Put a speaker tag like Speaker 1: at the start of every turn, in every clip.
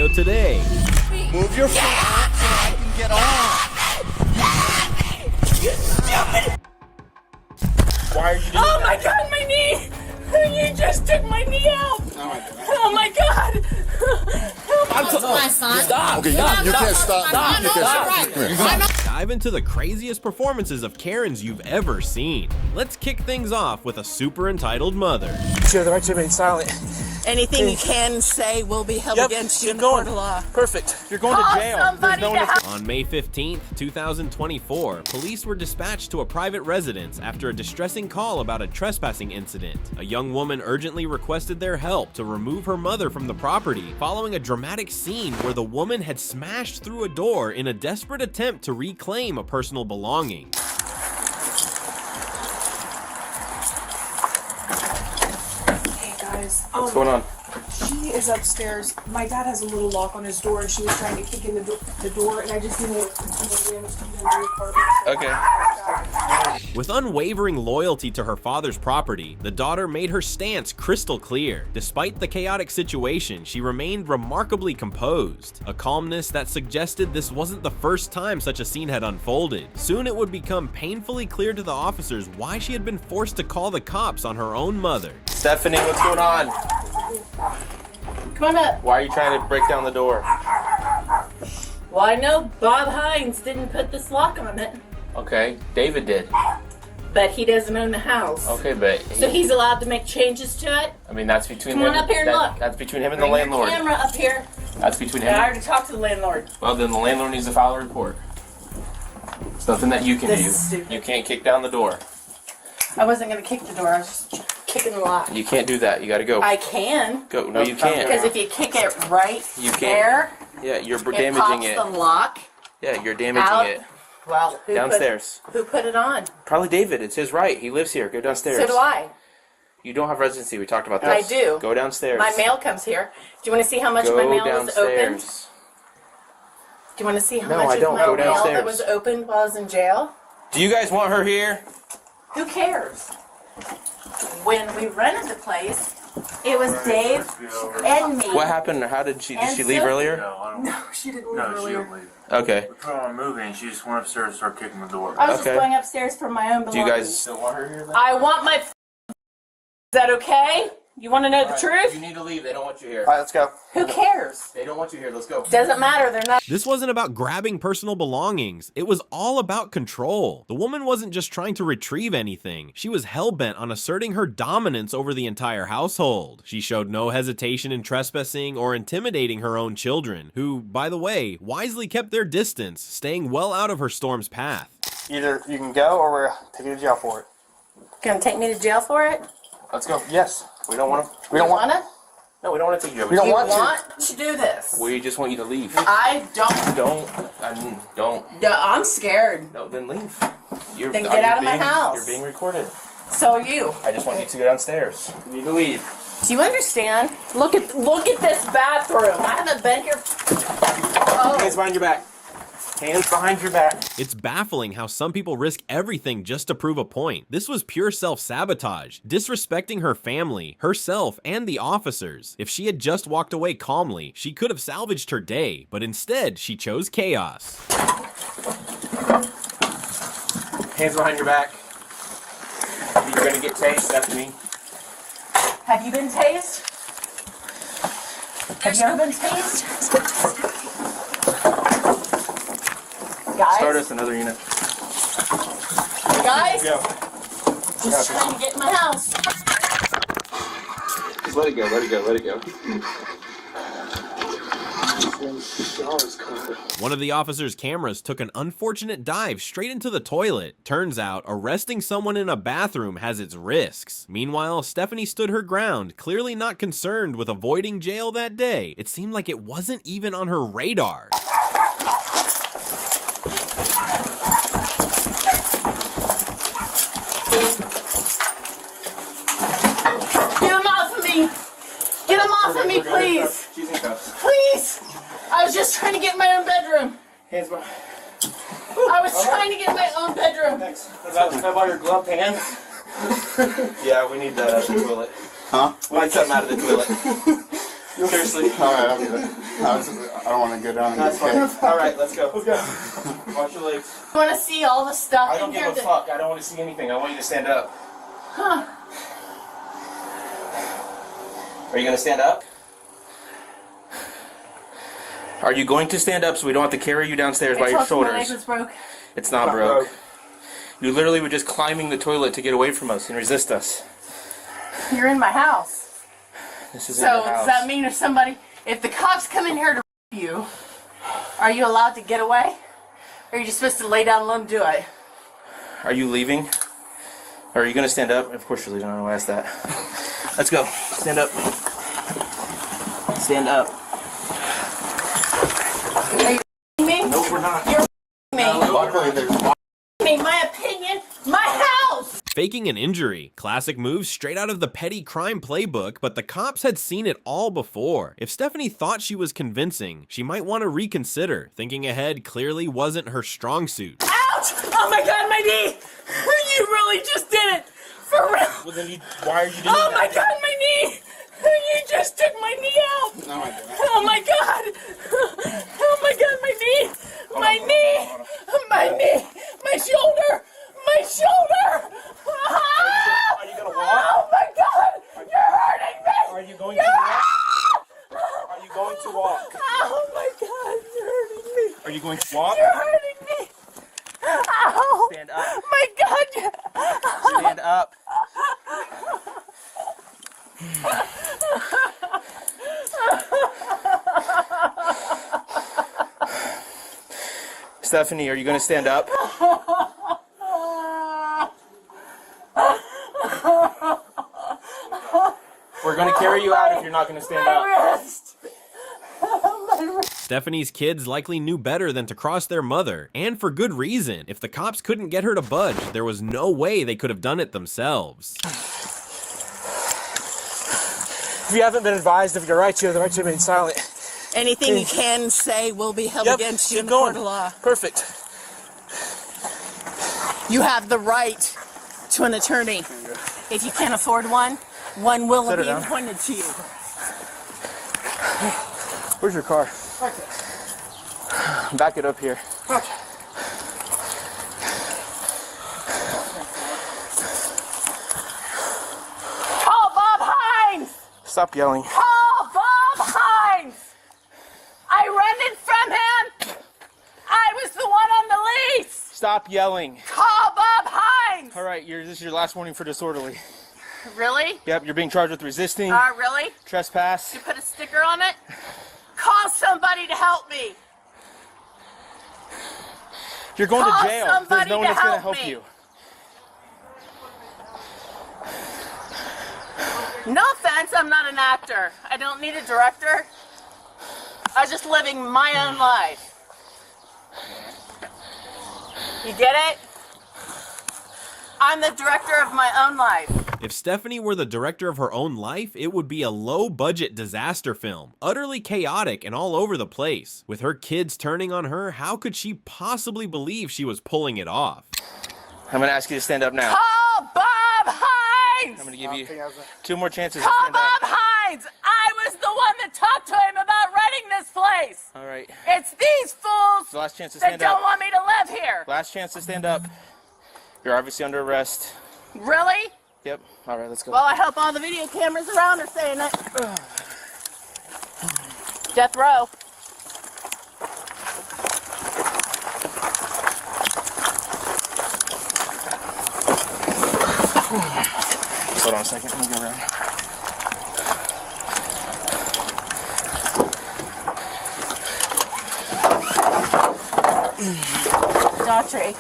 Speaker 1: video today.
Speaker 2: Move your foot out so I can get on.
Speaker 3: You stupid!
Speaker 2: Why are you doing
Speaker 3: Oh
Speaker 2: that?
Speaker 3: my god, my knee! You just took my knee out! Oh my god!
Speaker 4: My son.
Speaker 2: Stop!
Speaker 5: Okay, you can't stop.
Speaker 4: Stop.
Speaker 5: You can't stop.
Speaker 1: Dive into the craziest performances of Karens you've ever seen. Let's kick things off with a super entitled mother.
Speaker 6: Sure, the right to remain silent.
Speaker 7: Anything you can say will be held against you in the court of law.
Speaker 6: Perfect.
Speaker 2: You're going to jail.
Speaker 3: Somebody
Speaker 2: There's no one to-
Speaker 1: On May 15th, 2024, police were dispatched to a private residence after a distressing call about a trespassing incident. A young woman urgently requested their help to remove her mother from the property, following a dramatic scene where the woman had smashed through a door in a desperate attempt to reclaim a personal belonging.
Speaker 8: Hey guys,
Speaker 2: What's going on?
Speaker 8: she is upstairs. My dad has a little lock on his door, and she was trying to kick in the door, and I just didn't know the damage to the apartment.
Speaker 2: Okay.
Speaker 1: With unwavering loyalty to her father's property, the daughter made her stance crystal clear. Despite the chaotic situation, she remained remarkably composed, a calmness that suggested this wasn't the first time such a scene had unfolded. Soon it would become painfully clear to the officers why she had been forced to call the cops on her own mother.
Speaker 2: Stephanie, what's going on?
Speaker 3: Come on up.
Speaker 2: Why are you trying to break down the door?
Speaker 3: Well, I know Bob Hines didn't put this lock on it,
Speaker 2: Okay, David did.
Speaker 3: but he doesn't own the house.
Speaker 2: Okay, but
Speaker 3: So he's allowed to make changes to it?
Speaker 2: I mean that's between
Speaker 3: Come
Speaker 2: him.
Speaker 3: on up here and look.
Speaker 2: That's between him and
Speaker 3: Bring
Speaker 2: the
Speaker 3: your
Speaker 2: landlord.
Speaker 3: camera up here.
Speaker 2: That's between him.
Speaker 3: Yeah, I already talked to the landlord.
Speaker 2: Well, then the landlord needs to file a report. It's nothing that you can
Speaker 3: This
Speaker 2: do.
Speaker 3: is stupid.
Speaker 2: You can't kick down the door.
Speaker 3: I wasn't going to kick the door. I was just kicking the lock.
Speaker 2: You can't do that. You got to go.
Speaker 3: I can.
Speaker 2: Go. No, you can't.
Speaker 3: Because if you kick it right
Speaker 2: You can't.
Speaker 3: there,
Speaker 2: Yeah, you're
Speaker 3: it
Speaker 2: damaging
Speaker 3: pops
Speaker 2: it.
Speaker 3: the lock
Speaker 2: Yeah, you're damaging
Speaker 3: out.
Speaker 2: it.
Speaker 3: Well,
Speaker 2: Downstairs.
Speaker 3: Who put it on?
Speaker 2: Probably David. It's his right. He lives here. Go downstairs.
Speaker 3: So do I.
Speaker 2: You don't have residency. We talked about
Speaker 3: I
Speaker 2: this.
Speaker 3: do.
Speaker 2: Go downstairs.
Speaker 3: My mail comes here. Do you want to see how much
Speaker 2: Go
Speaker 3: my mail was opened?
Speaker 2: downstairs.
Speaker 3: Do you want to see how
Speaker 2: No,
Speaker 3: much
Speaker 2: I
Speaker 3: of
Speaker 2: don't.
Speaker 3: my
Speaker 2: Go
Speaker 3: mail that
Speaker 2: downstairs.
Speaker 3: was opened while I was in jail?
Speaker 2: Do you guys want her here?
Speaker 3: Who cares? When we rented the place, it was Dave and me.
Speaker 2: What happened? How did she
Speaker 3: And
Speaker 2: leave
Speaker 3: so-
Speaker 2: earlier?
Speaker 9: No, I don't.
Speaker 3: No, she didn't leave
Speaker 9: No, she
Speaker 3: earlier.
Speaker 9: didn't leave.
Speaker 2: Okay.
Speaker 9: We put her on a movie and she just went upstairs and started kicking the door.
Speaker 3: I was
Speaker 2: Okay.
Speaker 3: just going upstairs for my own belongings.
Speaker 2: Do you guys still want her here then?
Speaker 3: I want my... Is that okay? You want to know the truth?
Speaker 2: You need to leave. They don't want you here.
Speaker 6: Alright, let's go.
Speaker 3: Who cares?
Speaker 2: They don't want you here. Let's go.
Speaker 3: Doesn't matter. They're not...
Speaker 1: This wasn't about grabbing personal belongings. It was all about control. The woman wasn't just trying to retrieve anything. She was hell-bent on asserting her dominance over the entire household. She showed no hesitation in trespassing or intimidating her own children, who, by the way, wisely kept their distance, staying well out of her storm's path.
Speaker 6: Either you can go or we're taking you to jail for it.
Speaker 3: Gonna take me to jail for it?
Speaker 2: Let's go.
Speaker 6: Yes.
Speaker 2: We don't want to.
Speaker 6: We don't want.
Speaker 3: Wanna?
Speaker 2: No, we don't want to take you.
Speaker 6: We don't
Speaker 3: You
Speaker 6: want to.
Speaker 3: want to do this?
Speaker 2: We just want you to leave.
Speaker 3: I don't.
Speaker 2: Don't.
Speaker 3: I'm scared.
Speaker 2: No, then leave. You're,
Speaker 3: Then get out of my
Speaker 2: being-
Speaker 3: house.
Speaker 2: You're being recorded.
Speaker 3: So are you.
Speaker 2: I just want you to go downstairs. You need to leave.
Speaker 3: Do you understand? Look at this bathroom. I haven't been here. Oh.
Speaker 2: Hands behind your back. Hands behind your back.
Speaker 1: It's baffling how some people risk everything just to prove a point. This was pure self-sabotage, disrespecting her family, herself, and the officers. If she had just walked away calmly, she could have salvaged her day, but instead, she chose chaos.
Speaker 2: Hands behind your back. You're gonna get tased, Stephanie.
Speaker 3: Have you been tased? Have you ever been tased? Guys?
Speaker 2: Start us another unit.
Speaker 3: Guys?
Speaker 2: Go.
Speaker 3: Just trying to get in my house.
Speaker 2: Just let it go. Let it go. Let it go.
Speaker 1: One of the officer's cameras took an unfortunate dive straight into the toilet. Turns out, arresting someone in a bathroom has its risks. Meanwhile, Stephanie stood her ground, clearly not concerned with avoiding jail that day. It seemed like it wasn't even on her radar.
Speaker 3: Get him off of me! Get him off of me, please!
Speaker 2: She's in cuffs.
Speaker 3: Please! I was just trying to get my own bedroom.
Speaker 2: Hands behind.
Speaker 3: I was trying to get my own bedroom.
Speaker 2: How about your gloved hands? Yeah, we need that out of the toilet.
Speaker 6: Huh?
Speaker 2: We need something out of the toilet. Seriously.
Speaker 5: Alright, I'll do that. I don't want to go down and
Speaker 2: That's
Speaker 5: get
Speaker 2: fine.
Speaker 5: kicked.
Speaker 2: Alright, let's go. Watch your legs.
Speaker 3: You want to see all the stuff
Speaker 2: I don't
Speaker 3: in
Speaker 2: give
Speaker 3: here?
Speaker 2: a fuck. I don't want to see anything. I want you to stand up.
Speaker 3: Huh.
Speaker 2: Are you going to stand up? Are you going to stand up so we don't have to carry you downstairs by your
Speaker 3: My leg
Speaker 2: shoulders?
Speaker 3: was broke.
Speaker 2: It's not broke. You literally were just climbing the toilet to get away from us and resist us.
Speaker 3: You're in my house.
Speaker 2: This is
Speaker 3: So
Speaker 2: in your house.
Speaker 3: does that mean if the cops come in here to you, are you allowed to get away? Or are you just supposed to lay down and let them do it?
Speaker 2: Are you leaving? Or are you going to stand up? Of course you're leaving. I don't know why I asked that. Let's go. Stand up. Stand up.
Speaker 3: Are you me?
Speaker 2: No, we're not.
Speaker 3: You're me.
Speaker 5: Luckily, there's
Speaker 3: My opinion, my house.
Speaker 1: Faking an injury. Classic move straight out of the petty crime playbook, but the cops had seen it all before. If Stephanie thought she was convincing, she might want to reconsider. Thinking ahead clearly wasn't her strong suit.
Speaker 3: Ouch! Oh my god, my knee! You really just did it! For real!
Speaker 2: Well, then why are you doing
Speaker 3: Oh
Speaker 2: that?
Speaker 3: my god, my knee! You just took my knee out!
Speaker 5: no, I didn't.
Speaker 3: Oh my god! Oh my god, my knee! My knee! My knee! My shoulder! My shoulder!
Speaker 2: Are you gonna walk?
Speaker 3: Oh my god! You're hurting me!
Speaker 2: Are you going to walk? Are you going to walk?
Speaker 3: Oh my god, you're hurting me!
Speaker 2: Are you going to walk?
Speaker 3: You're hurting me! Ow!
Speaker 2: Stand up.
Speaker 3: My god!
Speaker 2: Stand up. Stephanie, are you going to stand up? We're going to carry you out if you're not going to stand up.
Speaker 1: Stephanie's kids likely knew better than to cross their mother, and for good reason. If the cops couldn't get her to budge, there was no way they could have done it themselves.
Speaker 6: If you haven't been advised of your rights, you have the right to remain silent.
Speaker 7: Anything you can say will be held
Speaker 6: Yep,
Speaker 7: against you
Speaker 6: keep
Speaker 7: in
Speaker 6: going.
Speaker 7: court of law.
Speaker 6: Perfect.
Speaker 7: You have the right to an attorney. If you can't afford one will
Speaker 6: Set her
Speaker 7: be
Speaker 6: down.
Speaker 7: appointed to you.
Speaker 6: Where's your car?
Speaker 2: Back it up here.
Speaker 6: Okay.
Speaker 3: Call Bob Hines!
Speaker 2: Stop yelling.
Speaker 3: Call Bob Hines! I rented from him! I was the one on the lease!
Speaker 2: Stop yelling.
Speaker 3: Call Bob Hines!
Speaker 2: All right, this is your last warning for disorderly.
Speaker 3: Really?
Speaker 2: Yep, you're being charged with resisting,
Speaker 3: Really?
Speaker 2: trespass.
Speaker 3: You put a sticker on it? Call somebody to help me!
Speaker 2: You're going
Speaker 3: Call
Speaker 2: to jail.
Speaker 3: somebody
Speaker 2: There's no one
Speaker 3: to
Speaker 2: that's going to
Speaker 3: help
Speaker 2: help
Speaker 3: me.
Speaker 2: you.
Speaker 3: No offense, I'm not an actor. I don't need a director. I was just living my own life. You get it? I'm the director of my own life.
Speaker 1: If Stephanie were the director of her own life, it would be a low-budget disaster film, utterly chaotic and all over the place. With her kids turning on her, how could she possibly believe she was pulling it off?
Speaker 2: I'm going to ask you to stand up now.
Speaker 3: Call Bob Hines!
Speaker 2: I'm going to give you 2 more chances to
Speaker 3: Call
Speaker 2: stand
Speaker 3: Bob
Speaker 2: up.
Speaker 3: Hines! I was the one that talked to him about renting this place!
Speaker 2: All right.
Speaker 3: It's these fools
Speaker 2: It's the last chance to
Speaker 3: that
Speaker 2: stand
Speaker 3: don't
Speaker 2: up.
Speaker 3: want me to live here!
Speaker 2: Last chance to stand up. You're obviously under arrest.
Speaker 3: Really?
Speaker 2: Yep. All right, let's go.
Speaker 3: Well, I hope all the video cameras around are saying it. Death row.
Speaker 2: Hold on a second. Let me go around.
Speaker 3: Daughtry.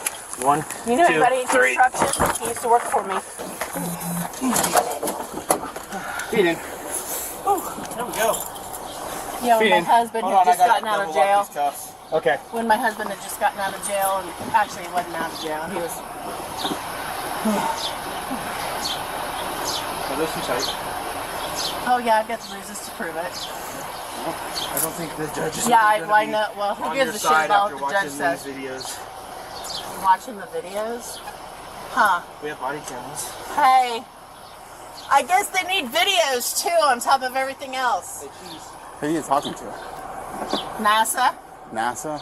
Speaker 2: 1,
Speaker 3: You know
Speaker 2: 2,
Speaker 3: anybody in
Speaker 2: 3.
Speaker 3: construction? He used to work for me.
Speaker 2: Feet in.
Speaker 6: There we go.
Speaker 3: Yeah, when
Speaker 2: Feet
Speaker 3: my
Speaker 2: in.
Speaker 3: husband
Speaker 2: Hold
Speaker 3: had
Speaker 2: on, I
Speaker 3: just
Speaker 2: gotta
Speaker 3: gotten out of
Speaker 2: double lock
Speaker 3: jail.
Speaker 2: these cuffs. Okay.
Speaker 3: When my husband had just gotten out of jail, and actually he wasn't out of jail. He was.
Speaker 2: Are those too tight?
Speaker 3: Oh yeah, I've got the bruises to prove it.
Speaker 2: I don't think the judge is
Speaker 3: Yeah,
Speaker 2: gonna
Speaker 3: I
Speaker 2: be
Speaker 3: know. Well, who
Speaker 2: on
Speaker 3: gives
Speaker 2: your
Speaker 3: a shit
Speaker 2: side
Speaker 3: about
Speaker 2: after
Speaker 3: what the judge
Speaker 2: watching
Speaker 3: says?
Speaker 2: these videos.
Speaker 3: Watching the videos? Huh.
Speaker 2: We have body cameras.
Speaker 3: Hey.
Speaker 7: I guess they need videos too on top of everything else.
Speaker 5: Who are you talking to?
Speaker 7: NASA?
Speaker 5: NASA?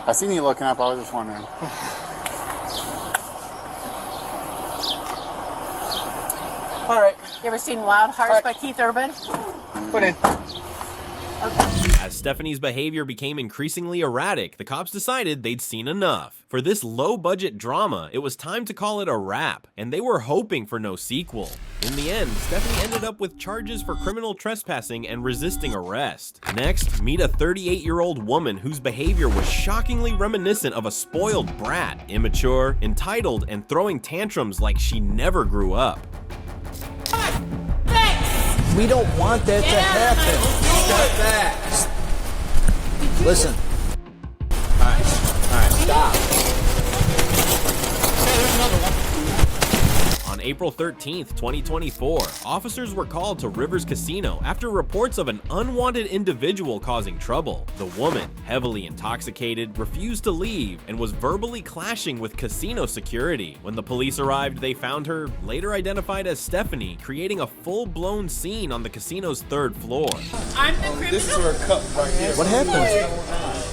Speaker 5: I seen you looking up. I was just wondering.
Speaker 6: All right.
Speaker 7: You ever seen Wild Hearts by Keith Urban?
Speaker 6: Put in.
Speaker 1: As Stephanie's behavior became increasingly erratic, the cops decided they'd seen enough. For this low-budget drama, it was time to call it a wrap, and they were hoping for no sequel. In the end, Stephanie ended up with charges for criminal trespassing and resisting arrest. Next, meet a 38-year-old woman whose behavior was shockingly reminiscent of a spoiled brat, immature, entitled, and throwing tantrums like she never grew up.
Speaker 6: We don't want that to happen.
Speaker 3: Stop that.
Speaker 6: Listen. All right, stop.
Speaker 1: On April 13th, 2024, officers were called to Rivers Casino after reports of an unwanted individual causing trouble. The woman, heavily intoxicated, refused to leave and was verbally clashing with casino security. When the police arrived, they found her, later identified as Stephanie, creating a full-blown scene on the casino's 3rd floor.
Speaker 7: I'm the criminal.
Speaker 5: This is her cup right here.
Speaker 6: What happened?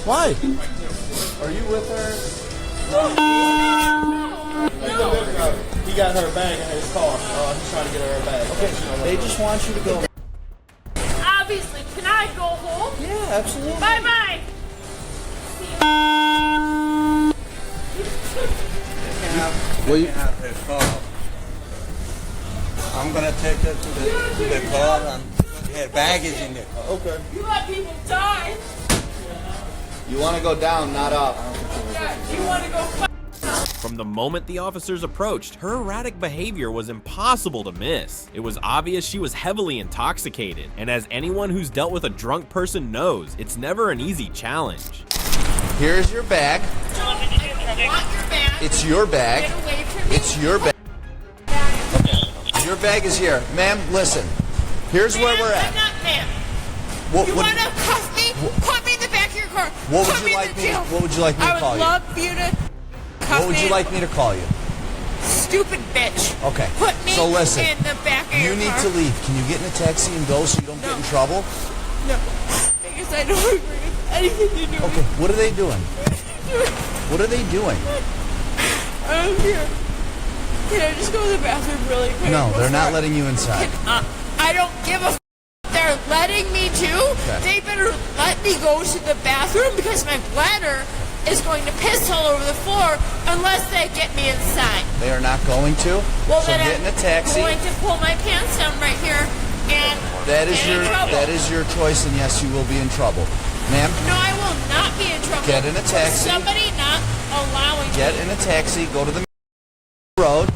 Speaker 6: Why?
Speaker 5: Are you with her?
Speaker 6: He got her bag in his car. He's trying to get her bag. Okay, they just want you to go.
Speaker 3: Obviously, can I go home?
Speaker 6: Yeah, absolutely.
Speaker 3: Bye-bye.
Speaker 6: Will you?
Speaker 10: Have her car. I'm gonna take her to the car and her bag is in the car.
Speaker 6: Okay.
Speaker 3: You let people die.
Speaker 10: You wanna go down, not up.
Speaker 3: Yeah, you want to go
Speaker 1: From the moment the officers approached, her erratic behavior was impossible to miss. It was obvious she was heavily intoxicated, and as anyone who's dealt with a drunk person knows, it's never an easy challenge.
Speaker 10: Here's your bag.
Speaker 3: I want your bag.
Speaker 10: It's your bag.
Speaker 3: Get away from me.
Speaker 10: It's your bag. Your bag is here. Ma'am, listen. Here's where we're
Speaker 3: I'm
Speaker 10: at.
Speaker 3: not ma'am.
Speaker 10: What,
Speaker 3: You
Speaker 10: what-
Speaker 3: want to cuff me? Put me in the back of your car.
Speaker 10: What
Speaker 3: Put
Speaker 10: would
Speaker 3: me
Speaker 10: you
Speaker 3: in
Speaker 10: like
Speaker 3: the
Speaker 10: me?
Speaker 3: jail.
Speaker 10: What would you like me to call
Speaker 3: I
Speaker 10: you?
Speaker 3: would love for you to cuff
Speaker 10: What would you
Speaker 3: me.
Speaker 10: like me to call you?
Speaker 3: Stupid bitch.
Speaker 10: Okay.
Speaker 3: Put me
Speaker 10: So listen.
Speaker 3: in the back of
Speaker 10: You
Speaker 3: your
Speaker 10: need
Speaker 3: car.
Speaker 10: to leave. Can you get in a taxi and go so you don't get in trouble?
Speaker 3: No. Because I don't agree with anything you do.
Speaker 10: Okay. What are they doing? What are they doing?
Speaker 3: I don't care. Can I just go to the bathroom really quick?
Speaker 10: No, they're not
Speaker 3: before-
Speaker 10: letting you inside.
Speaker 3: I don't give a f. They're letting me too.
Speaker 10: Okay.
Speaker 3: They better let me go to the bathroom because my bladder is going to piss all over the floor unless they get me inside.
Speaker 10: They are not going to.
Speaker 3: Well,
Speaker 10: So
Speaker 3: then
Speaker 10: get in a taxi.
Speaker 3: I'm going to pull my pants down right here and
Speaker 10: That is
Speaker 3: get in trouble.
Speaker 10: your choice, and yes, you will be in trouble, ma'am.
Speaker 3: No, I will not be in trouble.
Speaker 10: Get in a
Speaker 3: for
Speaker 10: taxi.
Speaker 3: Somebody not allowing
Speaker 10: Get
Speaker 3: me.
Speaker 10: in a taxi, go to the road,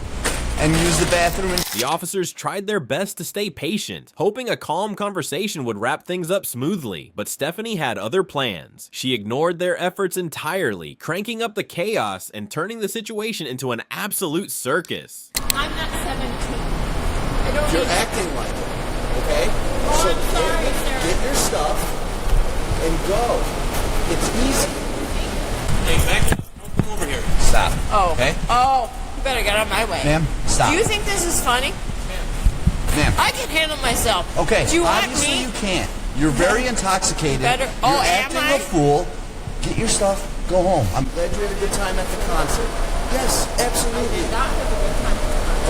Speaker 10: and use the bathroom.
Speaker 1: The officers tried their best to stay patient, hoping a calm conversation would wrap things up smoothly, but Stephanie had other plans. She ignored their efforts entirely, cranking up the chaos and turning the situation into an absolute circus.
Speaker 3: I'm not 17. I don't
Speaker 10: You're
Speaker 3: need
Speaker 10: acting like it, okay?
Speaker 3: Oh,
Speaker 10: So
Speaker 3: I'm sorry, sir.
Speaker 10: get your stuff and go. It's easy.
Speaker 2: Hey, back up. Come over here.
Speaker 10: Stop.
Speaker 3: Oh.
Speaker 10: Okay?
Speaker 3: Oh, you better get out of my way.
Speaker 10: Ma'am, stop.
Speaker 3: Do you think this is funny?
Speaker 10: Ma'am.
Speaker 3: I can handle myself.
Speaker 10: Okay,
Speaker 3: Do you want
Speaker 10: obviously
Speaker 3: me?
Speaker 10: you can't. You're very intoxicated.
Speaker 3: Better-
Speaker 10: You're
Speaker 3: Oh, am
Speaker 10: acting
Speaker 3: I?
Speaker 10: a fool. Get your stuff. Go home. I'm glad you had a good time at the concert. Yes, absolutely.
Speaker 3: Not have a good time.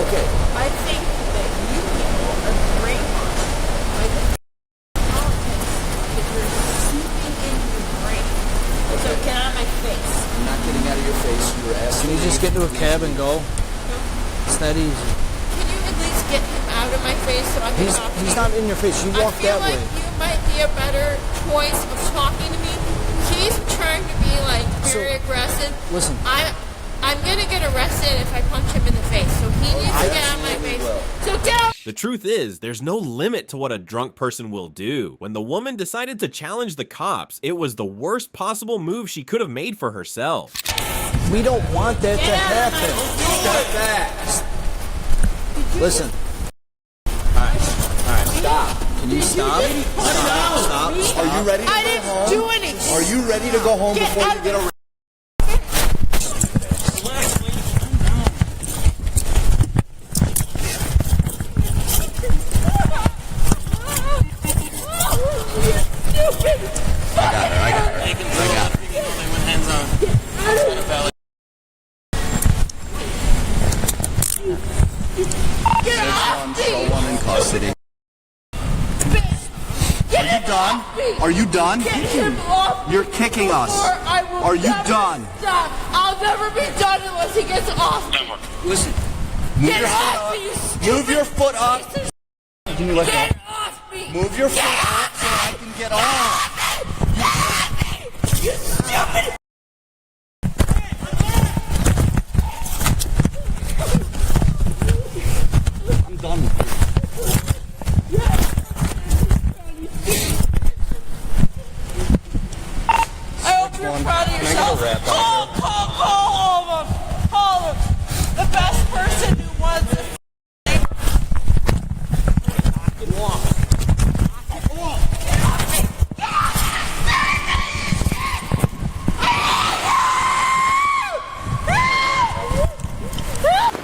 Speaker 10: Okay.
Speaker 3: I think that you people are brainwashed by the politics that you're seeping in your brain. So get out of my face.
Speaker 10: I'm not getting out of your face. You were asking
Speaker 6: Can you
Speaker 10: me
Speaker 6: just
Speaker 10: to
Speaker 6: get into a
Speaker 10: leave.
Speaker 6: cab and go? It's that easy.
Speaker 3: Can you at least get him out of my face so I can talk to
Speaker 6: He's
Speaker 3: you?
Speaker 6: not in your face. You
Speaker 3: I
Speaker 6: walk
Speaker 3: feel
Speaker 6: that
Speaker 3: like
Speaker 6: way.
Speaker 3: you might be a better choice of talking to me. He's trying to be like very aggressive.
Speaker 6: Listen.
Speaker 3: I'm gonna get arrested if I punch him in the face. So he needs to get out of my
Speaker 10: absolutely
Speaker 3: face.
Speaker 10: will.
Speaker 3: So get out.
Speaker 1: The truth is, there's no limit to what a drunk person will do. When the woman decided to challenge the cops, it was the worst possible move she could have made for herself.
Speaker 6: We don't want that to
Speaker 3: Get out of
Speaker 6: happen.
Speaker 3: my
Speaker 6: Stop that. Listen. All right, stop. Can you stop? Stop.
Speaker 10: Are you ready to
Speaker 3: I
Speaker 10: go
Speaker 3: didn't
Speaker 10: home?
Speaker 3: do anything.
Speaker 10: Are you ready to go home
Speaker 3: Get
Speaker 10: before
Speaker 3: out
Speaker 10: you
Speaker 3: of
Speaker 10: get
Speaker 3: my-
Speaker 10: arrested? Are you done?
Speaker 3: Get him off.
Speaker 10: You're kicking us.
Speaker 3: I will
Speaker 10: Are you
Speaker 3: never
Speaker 10: done?
Speaker 3: Stop. I'll never be done unless he gets off me.
Speaker 10: Listen. Move
Speaker 3: Get
Speaker 10: your foot
Speaker 3: off
Speaker 10: up.
Speaker 3: me, you stupid
Speaker 10: Move your foot up.
Speaker 3: piece of
Speaker 10: Can you let go?
Speaker 3: Get off me.
Speaker 10: Move your foot up so I can get off.
Speaker 3: You stupid.
Speaker 10: I'm done with you.
Speaker 3: I hope you're proud of yourself. Call all of them. Call them. The best person who was a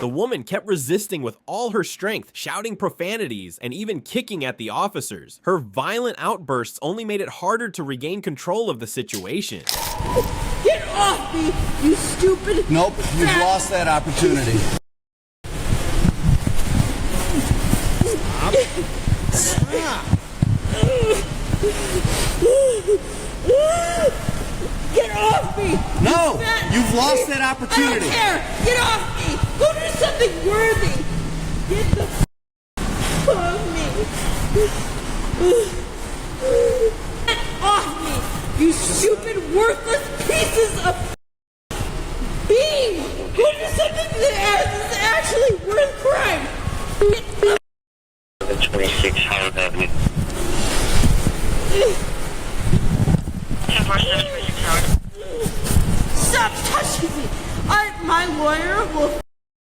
Speaker 1: The woman kept resisting with all her strength, shouting profanities and even kicking at the officers. Her violent outbursts only made it harder to regain control of the situation.
Speaker 3: Get off me, you stupid.
Speaker 10: Nope, you've lost that opportunity.
Speaker 3: Get off me.
Speaker 10: No,
Speaker 3: You
Speaker 10: you've lost that
Speaker 3: I
Speaker 10: opportunity.
Speaker 3: don't care. Get off me. Go do something worthy. Get the off me. Get off me, you stupid, worthless pieces of being. Go do something that is actually worth crime. Get up.
Speaker 11: 26 Howard Avenue. 1047 Howard.
Speaker 3: Stop touching me. My lawyer will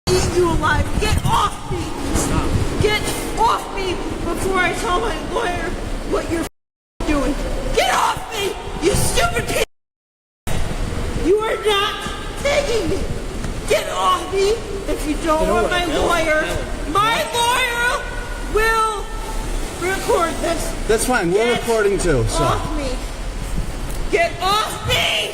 Speaker 3: eat you alive. Get off me. Stop. Get off me before I tell my lawyer what you're doing. Get off me, you stupid piece. You are not taking me. Get off me if you don't want my lawyer. My lawyer will record this.
Speaker 10: That's fine, we're recording too, so.
Speaker 3: Off me. Get off me!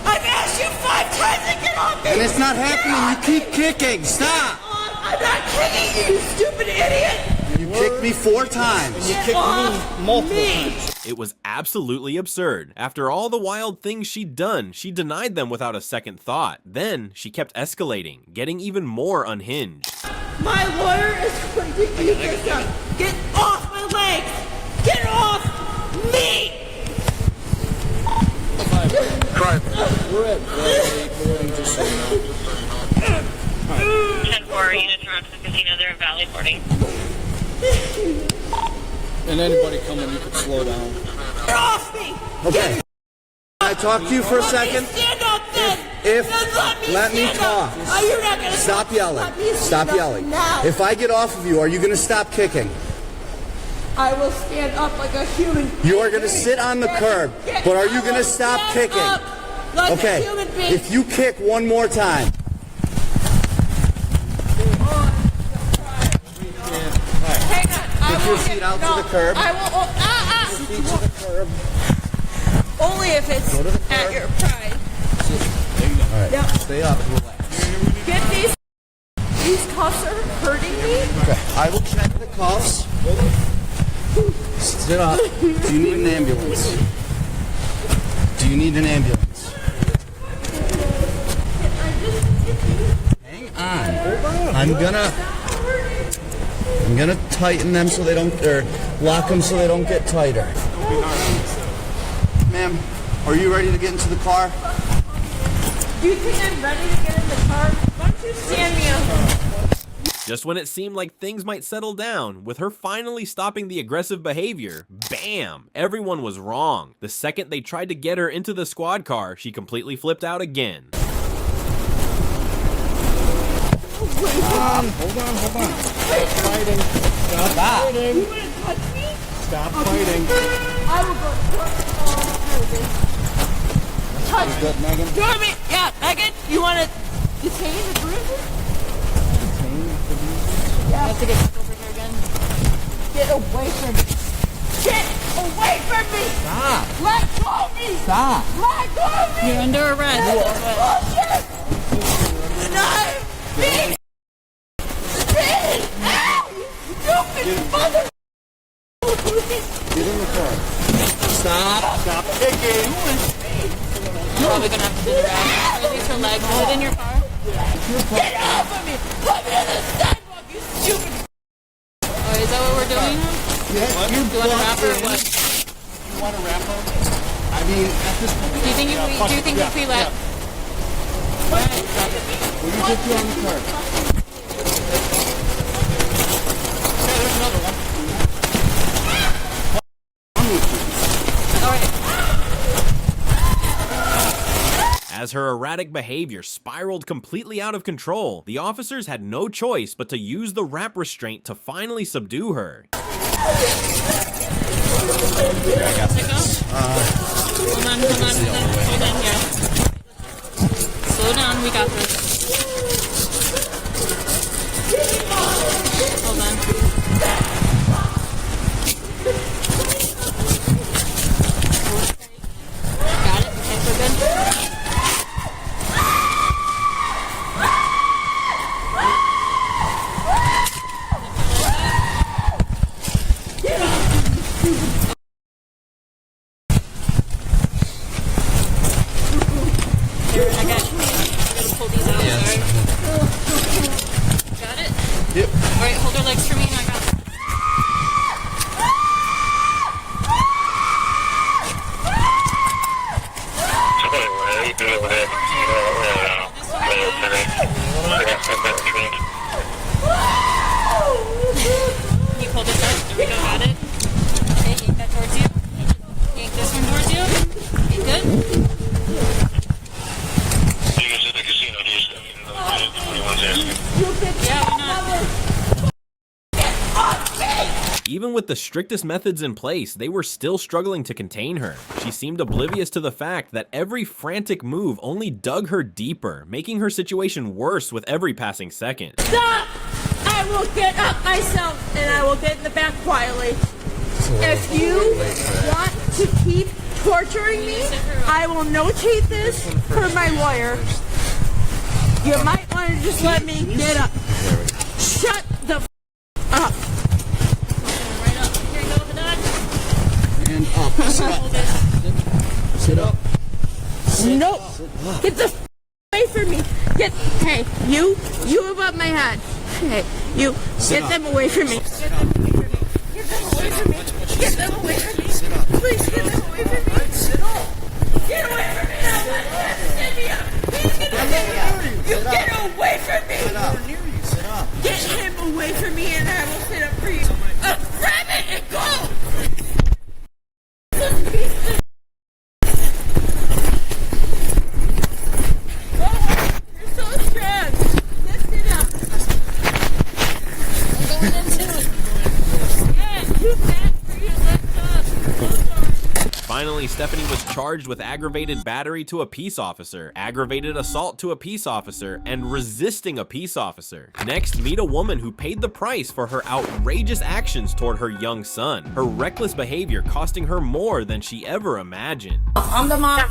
Speaker 3: I've asked you 5 times to get off me!
Speaker 10: And it's not happening, you keep kicking, stop!
Speaker 3: I'm not kicking you, you stupid idiot!
Speaker 10: You kicked me 4 times.
Speaker 6: You kicked me multiple times.
Speaker 1: It was absolutely absurd. After all the wild things she'd done, she denied them without a second thought. Then she kept escalating, getting even more unhinged.
Speaker 3: My lawyer is going to use this up. Get off my legs! Get off me!
Speaker 6: We're at 840, just so you know.
Speaker 11: 10-4 units around to the casino. They're in Valley boarding.
Speaker 6: And anybody coming, you could slow down.
Speaker 3: Get off me!
Speaker 10: Okay. Can I talk to you for a second?
Speaker 3: Stand up then!
Speaker 10: If
Speaker 3: Then
Speaker 10: let me
Speaker 3: stand
Speaker 10: talk.
Speaker 3: up. Oh, you're not gonna
Speaker 10: Stop yelling.
Speaker 3: Let me
Speaker 10: Stop
Speaker 3: stand up
Speaker 10: yelling.
Speaker 3: now.
Speaker 10: If I get off of you, are you going to stop kicking?
Speaker 3: I will stand up like a human.
Speaker 10: You are going to sit on the curb, but are you going to stop kicking?
Speaker 3: Like a
Speaker 10: Okay.
Speaker 3: human being.
Speaker 10: If you kick one more time.
Speaker 3: Hang on. I
Speaker 10: Kick your
Speaker 3: will
Speaker 10: feet out to the curb.
Speaker 3: I will.
Speaker 10: Feet to the curb.
Speaker 3: Only if it's at your pride.
Speaker 10: All right.
Speaker 3: Yep.
Speaker 10: Stay up. Relax.
Speaker 3: Get these cuffs are hurting me.
Speaker 10: Okay. I will check the cuffs. Sit up. Do you need an ambulance? Do you need an ambulance? Hang on. I'm gonna tighten them so they don't, or lock them so they don't get tighter. Ma'am, are you ready to get into the car?
Speaker 3: Do you think I'm ready to get in the car? Why don't you stand me up?
Speaker 1: Just when it seemed like things might settle down, with her finally stopping the aggressive behavior, bam! Everyone was wrong. The second they tried to get her into the squad car, she completely flipped out again.
Speaker 6: Hold on. Stop fighting. Stop fighting.
Speaker 3: You want to touch me?
Speaker 6: Stop fighting.
Speaker 3: I will go touch me.
Speaker 6: Good, Megan.
Speaker 3: Do you want me? Yeah, Megan, you want to detain the bruiser? Yeah. I have to get over here again. Get away from me. Get away from me.
Speaker 10: Stop.
Speaker 3: Let go of me.
Speaker 10: Stop.
Speaker 3: Let go of me.
Speaker 4: You're under arrest.
Speaker 3: Bullshit. Deny me. Spit it out. You stupid mother.
Speaker 10: Get in the car.
Speaker 6: Stop kicking.
Speaker 7: Probably gonna have to do the rap. Release your leg. Put it in your car.
Speaker 3: Get off of me! Put me on the sidewalk, you stupid!
Speaker 7: Oh, is that what we're doing?
Speaker 6: Yeah,
Speaker 7: Do you want to rap or what?
Speaker 6: You want to wrap up? I mean, at this point.
Speaker 7: Do you think if we let?
Speaker 6: Will you get you on the car? Okay, there's another one.
Speaker 7: All right.
Speaker 1: As her erratic behavior spiraled completely out of control, the officers had no choice but to use the wrap restraint to finally subdue her.
Speaker 7: Hold on, yeah. Slow down, we got this. Hold on. Got it? Okay, we're good. I gotta pull these out, sorry. Got it?
Speaker 6: Yep.
Speaker 7: Alright, hold her legs for me and I got it. Can you pull this up? There we go, got it. Okay, yank that towards you. Yank this one towards you. Okay, good.
Speaker 1: Even with the strictest methods in place, they were still struggling to contain her. She seemed oblivious to the fact that every frantic move only dug her deeper, making her situation worse with every passing second.
Speaker 3: Stop! I will get up myself and I will get in the back quietly. If you want to keep torturing me, I will notate this for my lawyer. You might want to just let me get up. Shut the up.
Speaker 7: Right up. Here you go, the dog.
Speaker 6: And up. Sit up.
Speaker 3: Nope. Get the away from me. Hey, you above my head. Hey, you, get them away from me. Get them away from me. Get them away from me. Please get them away from me. Sit up. Get away from me. Stand me up. Please get away from me. You get away from me.
Speaker 6: Sit up. Sit up.
Speaker 3: Get him away from me and I will sit up for you. Grab it and go. You're so strong. Lift it up.
Speaker 7: I'm going in too.
Speaker 3: Yeah, too fast for you to lift up.
Speaker 1: Finally, Stephanie was charged with aggravated battery to a peace officer, aggravated assault to a peace officer, and resisting a peace officer. Next, meet a woman who paid the price for her outrageous actions toward her young son, her reckless behavior costing her more than she ever imagined.
Speaker 7: I'm the mom.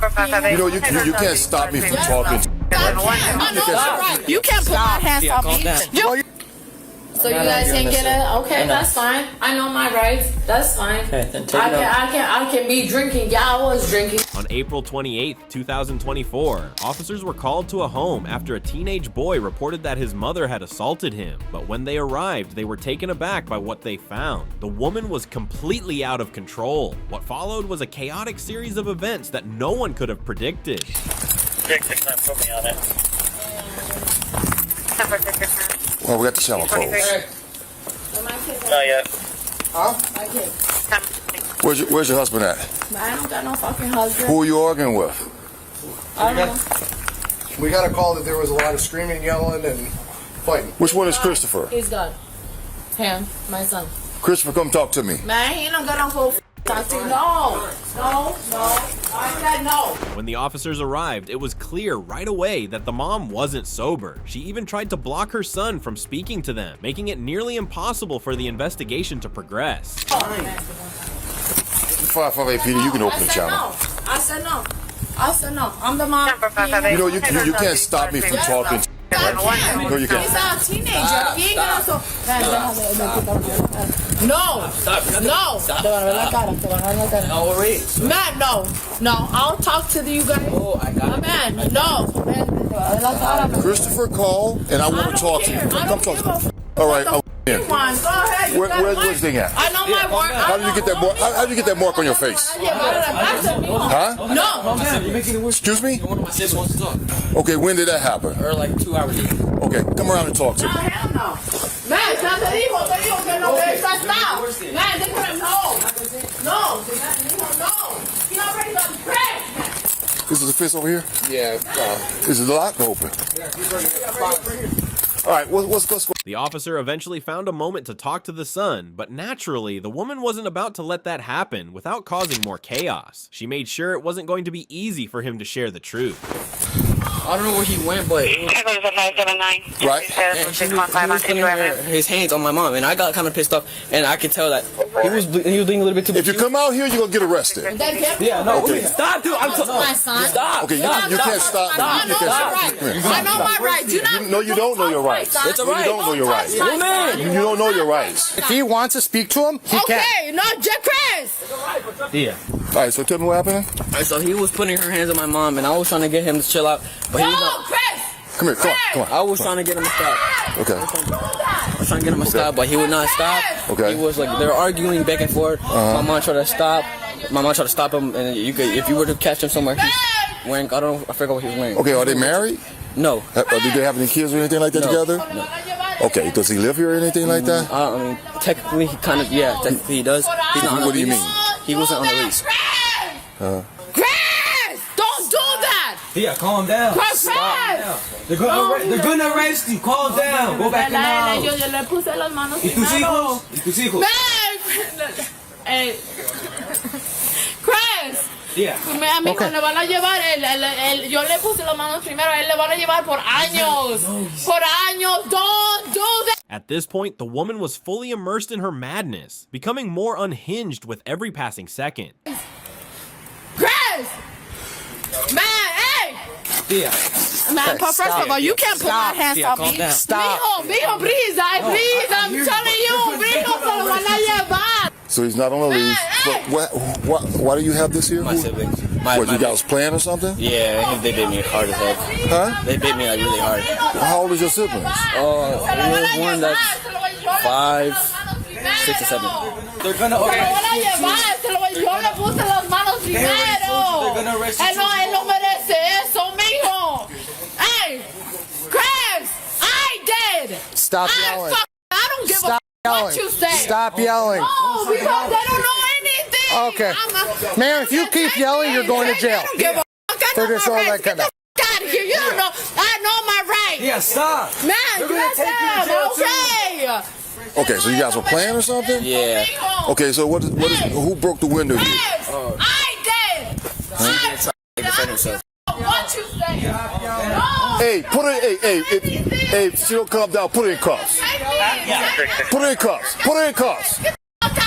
Speaker 10: You know, you can't stop me from talking.
Speaker 7: You can't put my hands off me. So you guys can get it? Okay, that's fine. I know my rights. That's fine.
Speaker 2: Okay, then take it out.
Speaker 7: I can be drinking. Yeah, I was drinking.
Speaker 1: On April 28, 2024, officers were called to a home after a teenage boy reported that his mother had assaulted him. But when they arrived, they were taken aback by what they found. The woman was completely out of control. What followed was a chaotic series of events that no one could have predicted.
Speaker 11: Take the time, put me on it.
Speaker 10: Well, we got the shower clothes.
Speaker 11: Not yet.
Speaker 8: Huh?
Speaker 7: My kid.
Speaker 10: Where's your husband at?
Speaker 7: I don't got no fucking husband.
Speaker 10: Who are you arguing with?
Speaker 7: I don't know.
Speaker 6: We got a call that there was a lot of screaming, yelling, and fighting.
Speaker 10: Which one is Christopher?
Speaker 7: He's gone. Him, my son.
Speaker 10: Christopher, come talk to me.
Speaker 7: Man, he don't got no full talk to you. No. I said no.
Speaker 1: When the officers arrived, it was clear right away that the mom wasn't sober. She even tried to block her son from speaking to them, making it nearly impossible for the investigation to progress.
Speaker 10: 558 Peter, you can open the channel.
Speaker 7: I said no. I'm the mom.
Speaker 10: You know, you can't stop me from talking. No, you can't.
Speaker 7: He's a teenager. He ain't gonna No.
Speaker 9: Stop.
Speaker 7: No.
Speaker 9: Stop.
Speaker 7: No, man, no. No, I'll talk to you guys.
Speaker 9: Oh, I got it.
Speaker 7: Man, no.
Speaker 10: Christopher, call, and I want to talk to you. Come talk to me. All right.
Speaker 7: Come on, go ahead.
Speaker 10: Where's this thing at?
Speaker 7: I know my work.
Speaker 10: How did you get that mark? How did you get that mark on your face? Huh?
Speaker 7: No.
Speaker 9: You're making it worse.
Speaker 10: Excuse me?
Speaker 9: One of my siblings wants to talk.
Speaker 10: Okay, when did that happen?
Speaker 9: Or like 2 hours ago.
Speaker 10: Okay, come around and talk to me.
Speaker 7: Hell no. Man, ya te dijo que no está. Man, they put him no. No. No. He already got cracked.
Speaker 10: This is the fist over here?
Speaker 9: Yeah.
Speaker 10: Is it locked or open? All right, what's going on?
Speaker 1: The officer eventually found a moment to talk to the son, but naturally, the woman wasn't about to let that happen without causing more chaos. She made sure it wasn't going to be easy for him to share the truth.
Speaker 9: I don't know where he went, but it was,
Speaker 10: Right.
Speaker 9: and he was putting his hands on my mom, and I got kind of pissed off, and I could tell that he was bleeding a little bit too.
Speaker 10: If you come out here, you're going to get arrested.
Speaker 9: Yeah, no,
Speaker 10: Okay.
Speaker 9: stop, dude. I'm
Speaker 4: my son.
Speaker 9: Stop.
Speaker 10: Okay, you can't stop.
Speaker 7: I
Speaker 10: You
Speaker 7: know
Speaker 10: can't
Speaker 7: my
Speaker 10: stop.
Speaker 7: rights.
Speaker 10: Come here.
Speaker 7: I know my rights.
Speaker 10: No, you don't know your rights.
Speaker 9: It's a
Speaker 10: No,
Speaker 9: right.
Speaker 10: you don't know your rights.
Speaker 7: Don't touch my son.
Speaker 10: You don't know your rights.
Speaker 5: If he wants to speak to him, he can.
Speaker 7: Okay, no, Chris.
Speaker 9: Yeah.
Speaker 10: All right, so tell me what happened.
Speaker 9: Alright, so he was putting her hands on my mom, and I was trying to get him to chill out, but he was
Speaker 7: No,
Speaker 9: not.
Speaker 7: Chris.
Speaker 10: Come here, come on.
Speaker 9: I was trying to get him to stop.
Speaker 10: Okay.
Speaker 9: I was trying to get him to stop, but he would not stop.
Speaker 10: Okay.
Speaker 9: He was like, they were arguing back and forth. My mom tried to stop. My mom tried to stop him, and you could, if you were to catch him somewhere, he's wearing, I don't know, I forgot what he was wearing.
Speaker 10: Okay, are they married?
Speaker 9: No.
Speaker 10: Did they have any kids or anything like that together?
Speaker 9: No.
Speaker 10: Okay, does he live here or anything like that?
Speaker 9: I mean, technically, he kind of, yeah, technically he does. He's not on
Speaker 10: What
Speaker 9: the
Speaker 10: do you
Speaker 9: lease.
Speaker 10: mean?
Speaker 9: He wasn't on the lease.
Speaker 7: Chris, don't do that.
Speaker 12: Yeah, calm down.
Speaker 7: Chris.
Speaker 12: They're gonna arrest you. Calm down. Go back in the house.
Speaker 7: Yo le puse las manos
Speaker 12: ¿Y tus
Speaker 7: primero.
Speaker 12: hijos? ¿Y tus hijos?
Speaker 7: Hey, Chris.
Speaker 12: Yeah.
Speaker 7: A mí le van a llevar, yo le puse las manos primero, a él le van a llevar por años. Por años. Don't do that.
Speaker 1: At this point, the woman was fully immersed in her madness, becoming more unhinged with every passing second.
Speaker 7: Chris. Man, hey.
Speaker 12: Yeah.
Speaker 7: Man, first of all, you can't put my hands on me.
Speaker 5: Stop.
Speaker 7: Mijo, please, I'm telling you, mijo, se lo van a llevar.
Speaker 10: So he's not on the lease. But why do you have this here?
Speaker 9: My siblings.
Speaker 10: What, you guys playing or something?
Speaker 9: Yeah, they bit me hard as heck.
Speaker 10: Huh?
Speaker 9: They bit me like really hard.
Speaker 10: How old is your siblings?
Speaker 9: There's one that's 5, 6, or 7. They're gonna
Speaker 7: Se lo van a llevar, yo le puse las manos primero. Él no merece eso, mijo. Hey, Chris, I did.
Speaker 5: Stop yelling.
Speaker 7: I don't give
Speaker 5: Stop
Speaker 7: a
Speaker 5: yelling.
Speaker 7: what you say.
Speaker 5: Stop yelling.
Speaker 7: No, because they don't know anything.
Speaker 5: Okay. Ma'am, if you keep yelling, you're going to jail.
Speaker 7: I don't give a
Speaker 5: For this all that kind of.
Speaker 7: Get out of here. You don't know. I know my rights.
Speaker 12: Yeah, stop.
Speaker 7: Man,
Speaker 12: They're gonna
Speaker 7: get
Speaker 12: take you to jail,
Speaker 7: them. Okay.
Speaker 10: Okay, so you guys were playing or something?
Speaker 9: Yeah.
Speaker 10: Okay, so who broke the window here?
Speaker 7: I did.
Speaker 9: Defend himself.
Speaker 7: What you say? No.
Speaker 10: Hey, hey, she don't calm down, put her in cuffs. Put her in cuffs. Put her in cuffs.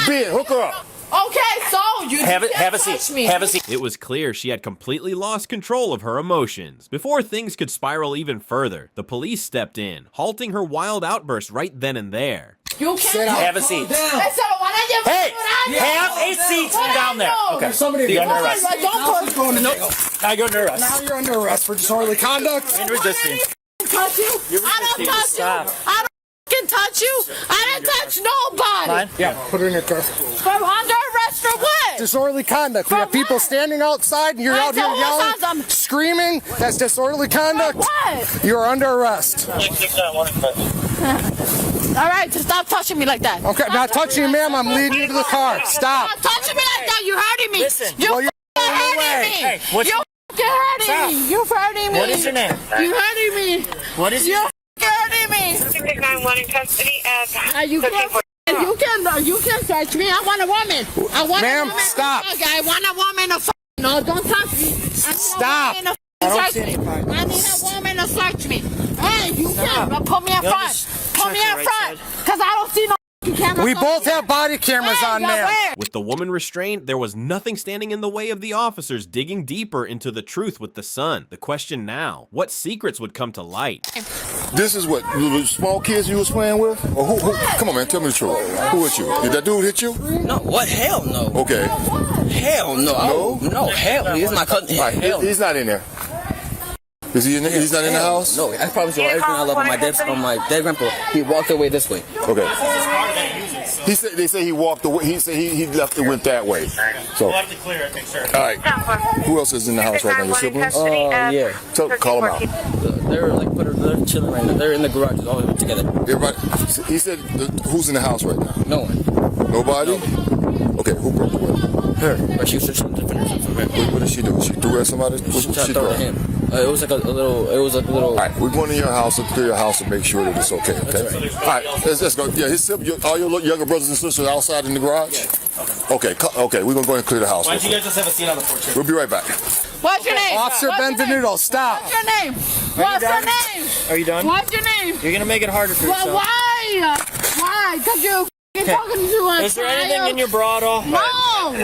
Speaker 10: Ben, hook her up.
Speaker 7: Okay, so you
Speaker 2: Have a
Speaker 7: touch
Speaker 2: seat.
Speaker 7: me.
Speaker 2: Have a seat.
Speaker 1: It was clear she had completely lost control of her emotions. Before things could spiral even further, the police stepped in, halting her wild outburst right then and there.
Speaker 7: You can't
Speaker 2: Have a seat.
Speaker 7: Hey,
Speaker 2: have a seat down there. Okay.
Speaker 5: Somebody
Speaker 2: You're under arrest.
Speaker 7: Don't
Speaker 2: Now you're under arrest.
Speaker 5: Now you're under arrest for disorderly conduct.
Speaker 2: And resisting.
Speaker 7: touch you. I don't touch you.
Speaker 2: Stop.
Speaker 7: I don't fucking touch you. I didn't touch nobody.
Speaker 2: Fine.
Speaker 5: Yeah, put her in your car.
Speaker 7: From under arrest for what?
Speaker 5: Disorderly conduct. We have people standing outside and you're out here yelling, screaming. That's disorderly conduct.
Speaker 7: What?
Speaker 5: You're under arrest.
Speaker 7: All right, so stop touching me like that.
Speaker 5: Okay, I'm not touching you, ma'am. I'm leading you to the car. Stop.
Speaker 7: Stop touching me like that. You're hurting me.
Speaker 2: Listen.
Speaker 5: Well, you're
Speaker 7: hurting me.
Speaker 2: Hey, what's
Speaker 7: You're hurting me. You're hurting me.
Speaker 2: What is your name?
Speaker 7: You're hurting me.
Speaker 2: What is
Speaker 7: You're hurting me. You can't touch me. I want a woman. I want a
Speaker 5: Ma'am,
Speaker 7: woman.
Speaker 5: stop.
Speaker 7: I want a woman to no, don't touch me.
Speaker 5: Stop.
Speaker 7: I need a woman to search me. Hey, you can't put me in front. Put me in front. Because I don't see no cameras.
Speaker 5: We both have body cameras on there.
Speaker 1: With the woman restrained, there was nothing standing in the way of the officers digging deeper into the truth with the son. The question now, what secrets would come to light?
Speaker 10: This is what the small kids you was playing with, or who? Come on, man, tell me the truth. Who hit you? Did that dude hit you?
Speaker 9: No, what? Hell no.
Speaker 10: Okay.
Speaker 9: Hell no. No, hell. He's my cousin.
Speaker 10: Right,
Speaker 9: Hell.
Speaker 10: he's not in there. Is he in there? He's not in the house?
Speaker 9: No, I probably saw everything I love on my dead grandpa. He walked away this way.
Speaker 10: Okay. He said they say he walked away. He said he left and went that way. So.
Speaker 11: We'll have to clear, I think, sir.
Speaker 10: All right. Who else is in the house right now? Your siblings?
Speaker 9: Yeah.
Speaker 10: So call them out.
Speaker 9: They're like they're chilling right now. They're in the garage all together.
Speaker 10: Everybody. He said who's in the house right now?
Speaker 9: No one.
Speaker 10: Nobody. Okay. Who broke the window?
Speaker 9: Her. But she was just defending herself from him.
Speaker 10: What did she do? She threw at somebody? What
Speaker 9: She tried
Speaker 10: she
Speaker 9: to throw
Speaker 10: throw?
Speaker 9: at him. It was like a little. All
Speaker 10: right, we're going to your house to clear your house and make sure that it's okay. Okay. All right, let's go. Yeah, all your younger brothers and sisters outside in the garage. Okay. Okay. We're gonna go ahead and clear the house.
Speaker 2: Why don't you guys just have a seat on the porch?
Speaker 10: We'll be right back.
Speaker 7: What's your name?
Speaker 5: Officer Benvenuto, stop.
Speaker 7: What's your name? What's your name?
Speaker 6: Are you done?
Speaker 7: What's your name?
Speaker 6: You're gonna make it harder for yourself.
Speaker 7: Why? Why? Because you're talking to a
Speaker 6: Is there anything in your bra at all?
Speaker 7: No.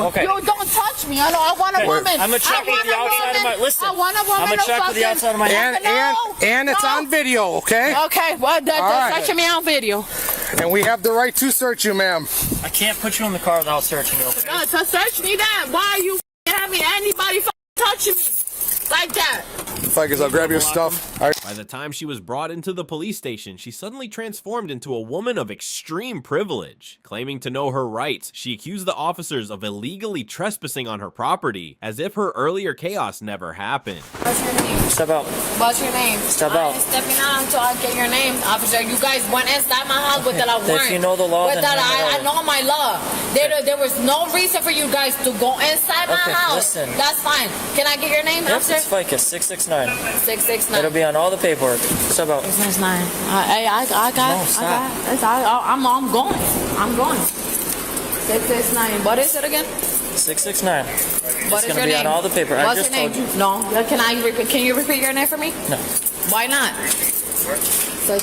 Speaker 6: Okay.
Speaker 7: You don't touch me. I want a woman.
Speaker 6: I'm gonna check with the outside of my. Listen.
Speaker 7: I want a woman.
Speaker 6: I'm gonna check with the outside of my.
Speaker 5: And it's on video, okay?
Speaker 7: Okay. Well, that's touching me on video.
Speaker 5: And we have the right to search you, ma'am.
Speaker 6: I can't put you in the car without searching you. Okay?
Speaker 7: So search me that. Why are you having anybody touching me like that?
Speaker 5: Ficus, I'll grab your stuff. All right.
Speaker 1: By the time she was brought into the police station, she suddenly transformed into a woman of extreme privilege. Claiming to know her rights, she accused the officers of illegally trespassing on her property, as if her earlier chaos never happened.
Speaker 7: What's your name?
Speaker 6: Step out.
Speaker 7: What's your name?
Speaker 6: Step out.
Speaker 7: I'm stepping out until I get your name, officer. You guys went inside my house without a warrant.
Speaker 6: If you know the law, then
Speaker 7: I know my law. There was no reason for you guys to go inside my house.
Speaker 6: Listen.
Speaker 7: That's fine. Can I get your name,
Speaker 6: Yep,
Speaker 7: officer?
Speaker 6: it's Ficus 669.
Speaker 7: 669.
Speaker 6: It'll be on all the paperwork. Step out.
Speaker 7: 669. I got.
Speaker 6: No, stop.
Speaker 7: I'm going. I'm going. 669. What is it again?
Speaker 6: 669.
Speaker 7: What is
Speaker 6: It's
Speaker 7: your
Speaker 6: gonna be
Speaker 7: name?
Speaker 6: on all the paper. I
Speaker 7: What's
Speaker 6: just
Speaker 7: your
Speaker 6: told
Speaker 7: name?
Speaker 6: you.
Speaker 7: No. Can you repeat your name for me?
Speaker 6: No.
Speaker 7: Why not? 669.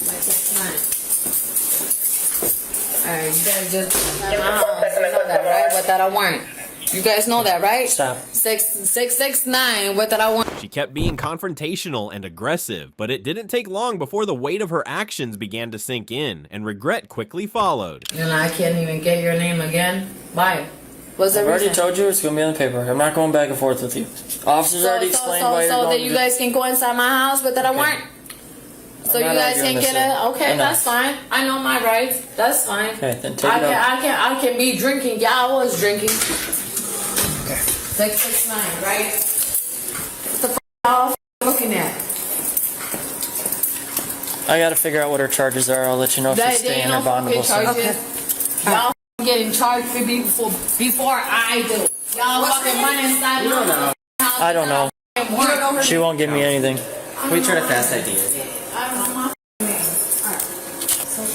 Speaker 7: 669. Alright, you guys just you know that, right? Without a warrant. You guys know that, right?
Speaker 6: Stop.
Speaker 7: 669 without a warrant.
Speaker 1: She kept being confrontational and aggressive, but it didn't take long before the weight of her actions began to sink in, and regret quickly followed.
Speaker 7: And I can't even get your name again? Why? What's the
Speaker 6: I've already
Speaker 7: reason?
Speaker 6: told you it's gonna be on the paper. I'm not going back and forth with you. Officers already explained why you're
Speaker 7: So
Speaker 6: going
Speaker 7: that you guys can go inside my house without a warrant? So you
Speaker 6: not
Speaker 7: guys
Speaker 6: arguing
Speaker 7: can
Speaker 6: this
Speaker 7: get
Speaker 6: one.
Speaker 7: it? Okay,
Speaker 6: Enough.
Speaker 7: that's fine. I know my rights. That's fine.
Speaker 6: Okay, then take it out.
Speaker 7: I can be drinking. Yeah, I was drinking. 669, right? What the f*** y'all looking at?
Speaker 6: I gotta figure out what her charges are. I'll let you know if she's
Speaker 7: They
Speaker 6: staying
Speaker 7: ain't
Speaker 6: or
Speaker 7: no fucking
Speaker 6: bondable. soon.
Speaker 7: charges. Y'all getting charged for me before I do. Y'all fucking running inside my house.
Speaker 6: I don't know. She won't give me anything.
Speaker 9: We try to fast ID.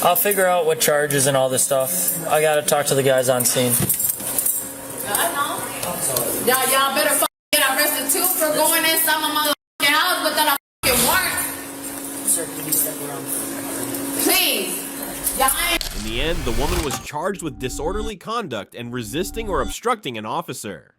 Speaker 6: I'll figure out what charges and all this stuff. I gotta talk to the guys on scene.
Speaker 7: I know. Y'all better fucking get arrested too for going inside my motherfucking house without a fucking warrant.
Speaker 9: Sir, can you step around?
Speaker 7: Please. Y'all ain't.
Speaker 1: In the end, the woman was charged with disorderly conduct and resisting or obstructing an officer.